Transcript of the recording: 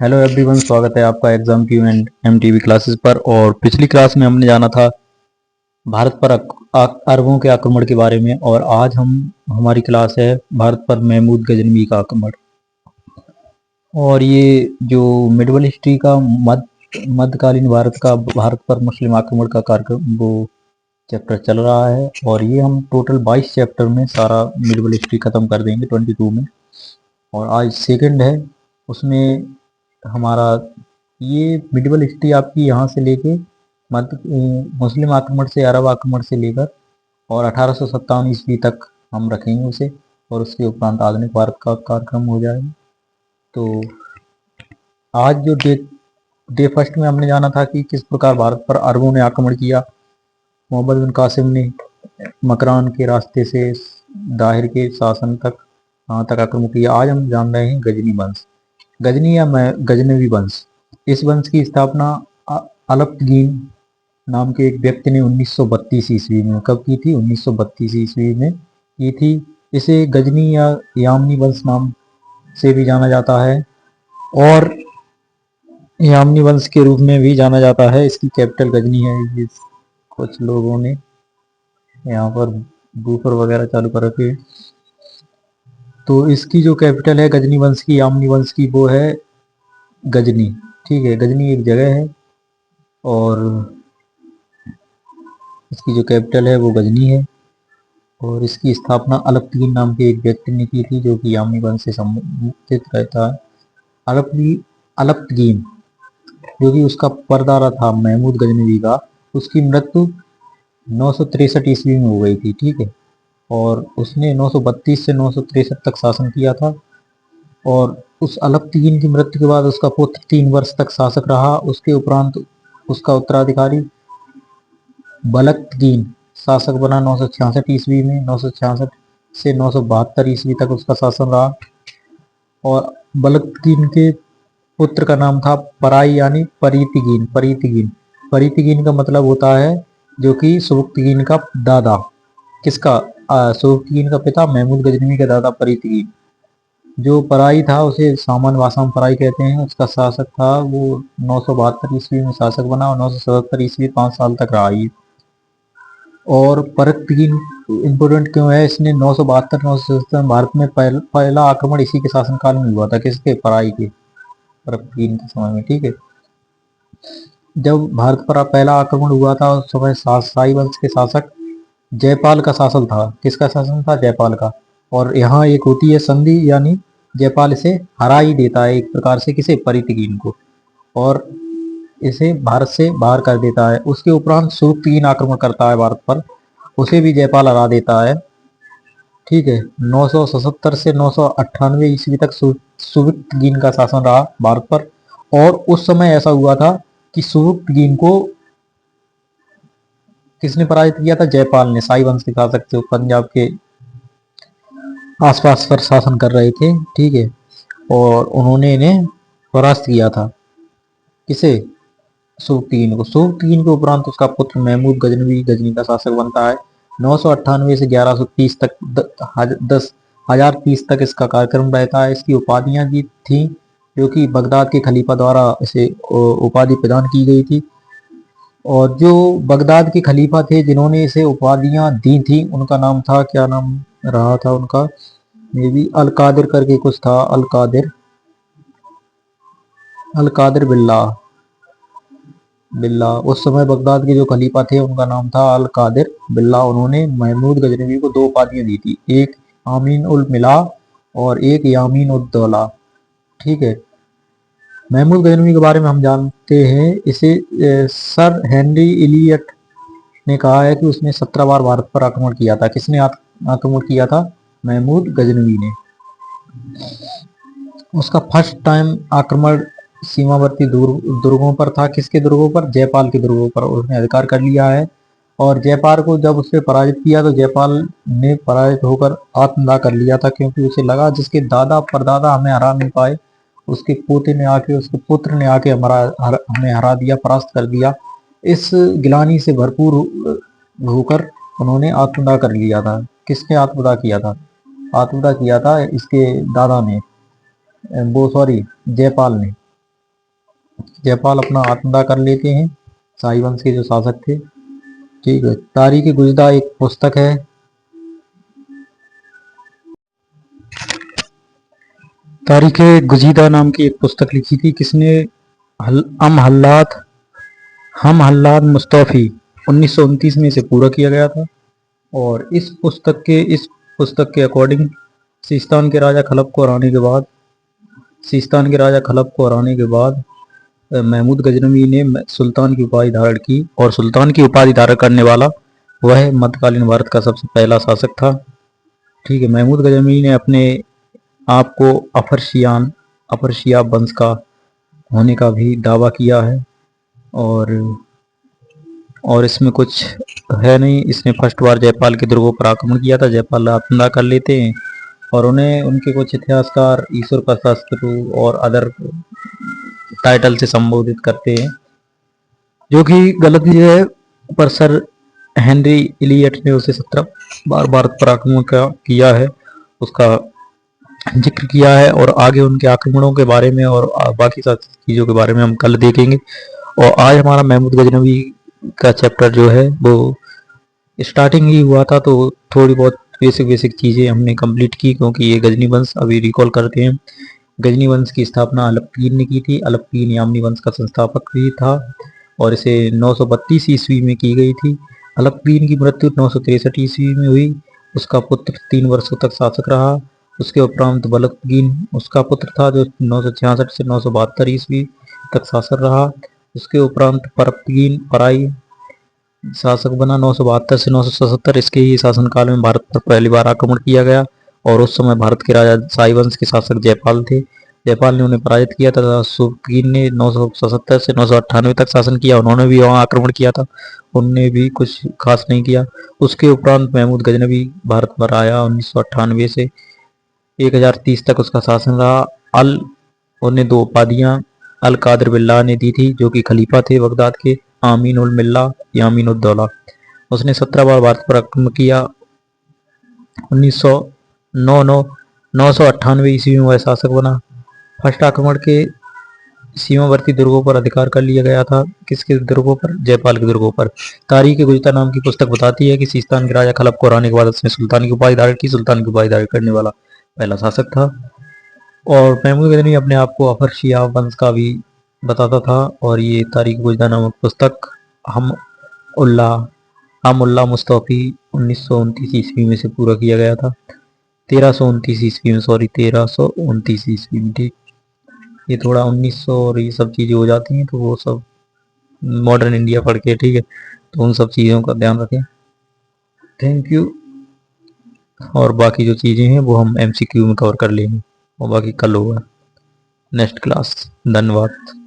Hello everyone, स्वागत है आपका exam Q and MTV classes पर। और पिछली क्लास में हमने जाना था भारत पर अरबों के आक्रमण के बारे में, और आज हमारी क्लास है भारत पर महमूद गजनवी का आक्रमण। और ये जो मिडवल हिस्ट्री का मध्यकालीन भारत पर मुस्लिम आक्रमण का कार्यक्रम वो चैप्टर चल रहा है, और ये हम टोटल 22 चैप्टर में सारा मिडवल हिस्ट्री खत्म कर देंगे 22 में। और आज सेकंड है उसमें हमारा। ये मिडवल हिस्ट्री आपकी यहाँ से लेके मुस्लिम आक्रमण से, अरब आक्रमण से लेकर और 1857 ईस्वी तक हम रखेंगे उसे, और उसके उपरांत आधुनिक भारत का कार्यक्रम हो जाएगा। तो आज जो डे फर्स्ट में हमने जाना था कि किस प्रकार भारत पर अरबों ने आक्रमण किया। मोहम्मद बिन कासिम ने मकरान के रास्ते से दाहिर के शासन तक वहाँ तक आक्रमण किया। आज हम जान रहे हैं गजनी वंश, गजनी या गजनवी वंश। इस वंश की स्थापना अलप्तगीन नाम के एक व्यक्ति ने 1932 ईस्वी में कब की थी? 1932 ईस्वी में की थी। इसे गजनी या यामनी वंश नाम से भी जाना जाता है, और यामनी वंश के रूप में भी जाना जाता है। इसकी कैपिटल गजनी है। कुछ लोगों ने यहाँ पर बूफर वगैरह चालू कर रखे हैं। तो इसकी जो कैपिटल है गजनी वंश की, यामनी वंश की, वो है गजनी। ठीक है, गजनी एक जगह है और इसकी जो कैपिटल है वो गजनी है। और इसकी स्थापना अलप्तगीन नाम के एक व्यक्ति ने की थी, जो कि यामनी वंश से संबंधित रहता है। अलप्तगीन जो कि उसका परदादा था महमूद गजनवी का, उसकी मृत्यु 963 ईस्वी में हो गई थी। ठीक है, और उसने 932 से 963 तक शासन किया था। और उस अलप्तगीन की मृत्यु के बाद उसका पुत्र 3 वर्ष तक शासक रहा। उसके उपरांत उसका उत्तराधिकारी बलक्तगीन शासक बना 966 ईस्वी में। 966 से 972 ईस्वी तक उसका शासन रहा। और बलक्तगीन के पुत्र का नाम था पराई यानी परीतिगीन। परीतिगीन का मतलब होता है जो कि सुबुक्तगीन का दादा। किसका? सुबुक्तगीन का पिता महमूद गजनवी का दादा परीतिगीन। जो पराई था उसे सामान वासाम पराई कहते हैं। उसका शासक था वो 972 ईस्वी में शासक बना, और 977 ईस्वी 5 साल तक रहा ये। और परक्तगीन इम्पोर्टेंट क्यों है? इसने 972-977 भारत में पहला आक्रमण इसी के शासनकाल में हुआ था। किसके? पराई के, परक्तगीन के समय में। ठीक है, जब भारत पर पहला आक्रमण हुआ था उस समय शाही वंश के शासक जयपाल का शासन था। किसका शासन था? जयपाल का। और यहाँ एक होती है संधि, यानी जयपाल इसे हरा ही देता है एक प्रकार से। किसे? परीतिगीन को, और इसे भारत से बाहर कर देता है। उसके उपरांत सुबुक्तगीन आक्रमण करता है भारत पर, उसे भी जयपाल हरा देता है। ठीक है, 977 से 998 ईस्वी तक सुबुक्तगीन का शासन रहा भारत पर। और उस समय ऐसा हुआ था कि सुबुक्तगीन को किसने पराजित किया था? जयपाल ने। शाही वंश के शासक जो पंजाब के आसपास पर शासन कर रहे थे। ठीक है, और उन्होंने इन्हें परास्त किया था। किसे? सुबुक्तगीन को। सुबुक्तगीन के उपरांत उसका पुत्र महमूद गजनवी गजनी का शासक बनता है। 998 से 1130 तक 1030 तक इसका कार्यक्रम रहता है। इसकी उपाधियां भी थी, जो कि बगदाद के खलीफा द्वारा इसे उपाधि प्रदान की गई थी। और जो बगदाद के खलीफा थे जिन्होंने इसे उपाधियां दी थी, उनका नाम था, क्या नाम रहा था उनका? मे बी अल कादिर करके कुछ था। अल कादिर बिल्ला। उस समय बगदाद के जो खलीफा थे उनका नाम था अल कादिर बिल्ला। उन्होंने महमूद गजनवी को 2 उपाधियां दी थी, एक आमीन उल मिला और एक यामीन उद दौला। ठीक है, महमूद गजनवी के बारे में हम जानते हैं। इसे सर हेनरी इलियट ने कहा है कि उसने 17 बार भारत पर आक्रमण किया था। किसने आक्रमण किया था? महमूद गजनवी ने। उसका फर्स्ट टाइम आक्रमण सीमावर्ती दुर्गों पर था। किसके दुर्गों पर? जयपाल के दुर्गों पर उसने अधिकार कर लिया है। और जयपाल को जब उसने पराजित किया तो जयपाल ने पराजित होकर आत्मदाह कर लिया था, क्योंकि उसे लगा जिसके दादा परदादा हमें हरा नहीं पाए, उसके उसके पुत्र ने आके हमें हरा दिया, परास्त कर दिया। इस गिलानी से भरपूर होकर उन्होंने आत्मदाह कर लिया था। किसने आत्मदाह किया था? आत्मदाह किया था इसके दादा ने, वो सॉरी जयपाल ने। जयपाल अपना आत्मदाह कर लेते हैं, शाही वंश के जो शासक थे। ठीक है, तारीख गुजदा एक पुस्तक है। तारीख गुजीदा नाम की एक पुस्तक लिखी थी किसने? हम हल्लाद मुस्तफ़ी 1929 में इसे पूरा किया गया था। और इस पुस्तक के अकॉर्डिंग सीस्तान के राजा खलब को हराने के बाद महमूद गजनवी ने सुल्तान की उपाधि धारण की, और सुल्तान की उपाधि धारण करने वाला वह मध्यकालीन भारत का सबसे पहला शासक था। ठीक है, महमूद गजनवी ने अपने आप को अफर शियाब वंश का होने का भी दावा किया है। और इसमें कुछ है नहीं। इसने फर्स्ट बार जयपाल के दुर्गों पर आक्रमण किया था। जयपाल आत्मदाह कर लेते हैं, और उन्हें उनके कुछ इतिहासकार ईश्वर का शस्त्र और अदर टाइटल से संबोधित करते हैं, जो कि गलत ही है। पर सर हेनरी इलियट ने उसे 17 बार भारत पर आक्रमण किया है, उसका जिक्र किया है। और आगे उनके आक्रमणों के बारे में और बाकी सारी चीज़ों के बारे में हम कल देखेंगे। और आज हमारा महमूद गजनवी का चैप्टर जो है वो स्टार्टिंग ही हुआ था, तो थोड़ी बहुत बेसिक चीज़ें हमने कंप्लीट की, क्योंकि ये गजनी वंश अभी रिकॉल करते हैं। गजनी वंश की स्थापना अलपकीर ने की थी। अलपकीर यामनी वंश का संस्थापक भी था, और इसे 932 ईस्वी में की गई थी। अलपकीर की मृत्यु 963 ईस्वी में हुई। उसका पुत्र 3 वर्षों तक शासक रहा। उसके उपरांत बलतगीन उसका पुत्र था, जो 966 से 972 ईस्वी तक शासक रहा। उसके उपरांत परतगीन पराई शासक बना 972 से 977। इसके ही शासनकाल में भारत पर पहली बार आक्रमण किया गया, और उस समय भारत के राजा शाही वंश के शासक जयपाल थे। जयपाल ने उन्हें पराजित किया तथा सुबकीन ने 977 से 998 तक शासन किया। उन्होंने भी वहां आक्रमण किया था, उनने भी कुछ खास नहीं किया। उसके उपरांत महमूद गजनवी भारत पर आया। 1998 से 1030 तक उसका शासन रहा। उन्हें 2 उपाधियां अल कादिर बिल्लाह ने दी थी, जो कि खलीफा थे बगदाद के, आमीन उल मिल्ला या आमीन उद दौला। उसने 17 बार भारत पर आक्रमण किया। 998 ईस्वी में वह शासक बना। फर्स्ट आक्रमण के सीमावर्ती दुर्गों पर अधिकार कर लिया गया था। किसके दुर्गों पर? जयपाल के दुर्गों पर। तारीख गुजता नाम की पुस्तक बताती है कि सीस्तान के राजा खलब को हराने के बाद उसने सुल्तान की उपाधि धारण की। सुल्तान की उपाधि धारण करने वाला पहला शासक था। और महमूद गजनवी अपने आप को अफर शियाब वंश का भी बताता था। और ये तारीख गुजदा नामक पुस्तक हम उल्ला मुस्तफ़ी 1929 ईस्वी में से पूरा किया गया था। 1329 ईस्वी में, सॉरी 1329 ईस्वी में। ठीक, ये थोड़ा 1900 और ये सब चीज़ें हो जाती हैं, तो वो सब मॉडर्न इंडिया पढ़ के, ठीक है, तो उन सब चीज़ों का ध्यान रखें। Thank you. और बाकी जो चीज़ें हैं वो हम MCQ में कवर कर लेंगे, और बाकी कल होगा नेक्स्ट क्लास। धन्यवाद।